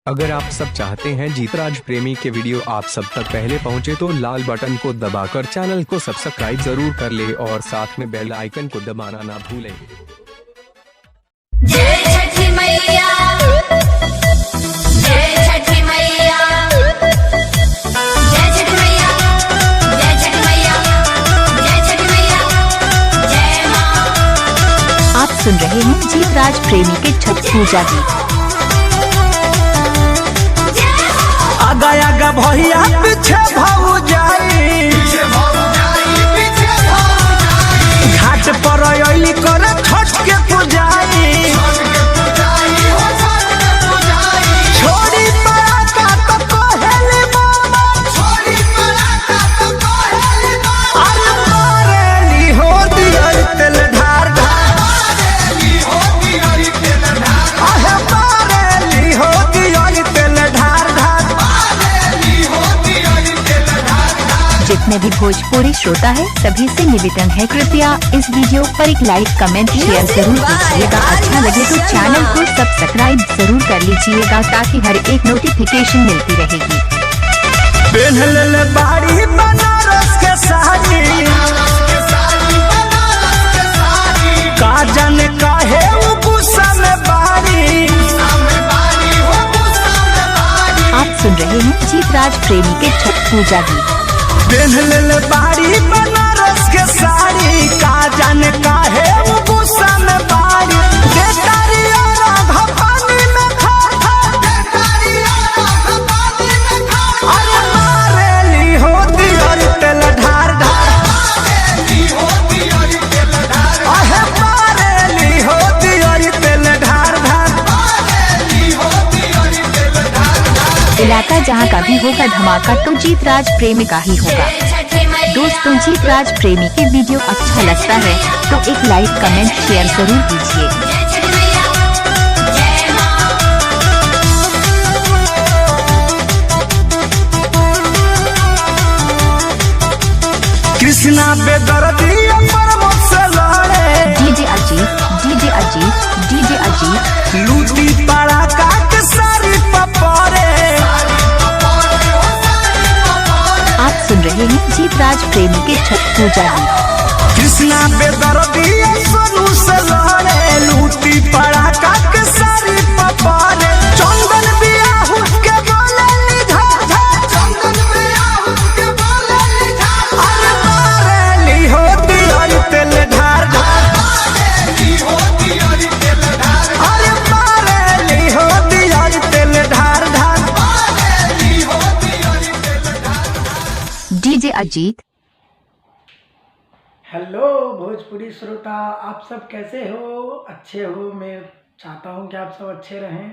अगर आप सब चाहते हैं जीतराज प्रेमी के वीडियो आप सब तक पहले पहुंचे तो लाल बटन को दबाकर चैनल को सब्सक्राइब जरूर कर ले और साथ में बेल आइकन को दबाना ना भूलें। जय छठी मैया, जय छठी मैया, जय छठी मैया, जय छठी मैया, जय छठी मैया, जय मां। आप सुन रहे हैं जीतराज प्रेमी के छठ पूजा गीत। आगा आगा भैया पीछे भौजाई, घाट पर अइली करे छठ के पूजाई। छोड़ी पराका तो कहेली मामा, अरे मारेली हो दियल तेल ढार ढार, अहे मारेली हो दियल तेल ढार ढार। जितने भी भोजपुरी श्रोता है सभी से निवेदन है, कृपया इस वीडियो पर एक लाइक कमेंट शेयर जरूर कीजिएगा। अच्छा लगे तो चैनल को सब्सक्राइब जरूर कर लीजिएगा ताकि हर एक नोटिफिकेशन मिलती रहेगी। पहनले बाड़ी बनारस के साड़ी, का जाने काहे उ गुस्सा में बाड़ी। आप सुन रहे हैं जीतराज प्रेमी के छठ पूजा गीत। पहनले बाड़ी बनारस के साड़ी, का जाने काहे उ गुस्सा में बाड़ी। देतारी और भपानी में खा खा, अरे मारेली हो दियर तेल ढार ढार, अहे मारेली हो दियर तेल ढार ढार। इलाका जहाँ का भी होगा धमाका तो जीतराज प्रेमी का ही होगा। दोस्तों, जीतराज प्रेमी के वीडियो अच्छा लगता है तो एक लाइक कमेंट शेयर जरूर कीजिए। जय छठी मैया, जय मां। कृष्णा बेदर्दी पर मुझसे लड़े, DJ Ajit, DJ Ajit, DJ Ajit. लूटी पड़ा काट सारी पपरे। आप सुन रहे हैं जीतराज प्रेमी के छठ पूजा गीत। कृष्णा बेदर्दी सोनू से लड़े, लूटी पड़ा काट सारी पपरे। चंदन बियाहू के बोले निझा झा, अरे मारेली हो दियल तेल ढार ढार, अरे मारेली हो दियल तेल ढार ढार। डीजे अजीत। हेलो भोजपुरी श्रोता, आप सब कैसे हो? अच्छे हो? मैं चाहता हूं कि आप सब अच्छे रहें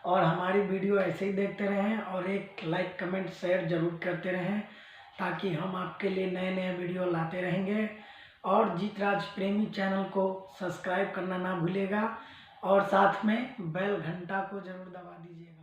और हमारी वीडियो ऐसे ही देखते रहें और एक लाइक कमेंट शेयर ज़रूर करते रहें ताकि हम आपके लिए नए नए वीडियो लाते रहेंगे। और जीतराज प्रेमी चैनल को सब्सक्राइब करना ना भूलिएगा और साथ में बेल घंटा को ज़रूर दबा दीजिएगा।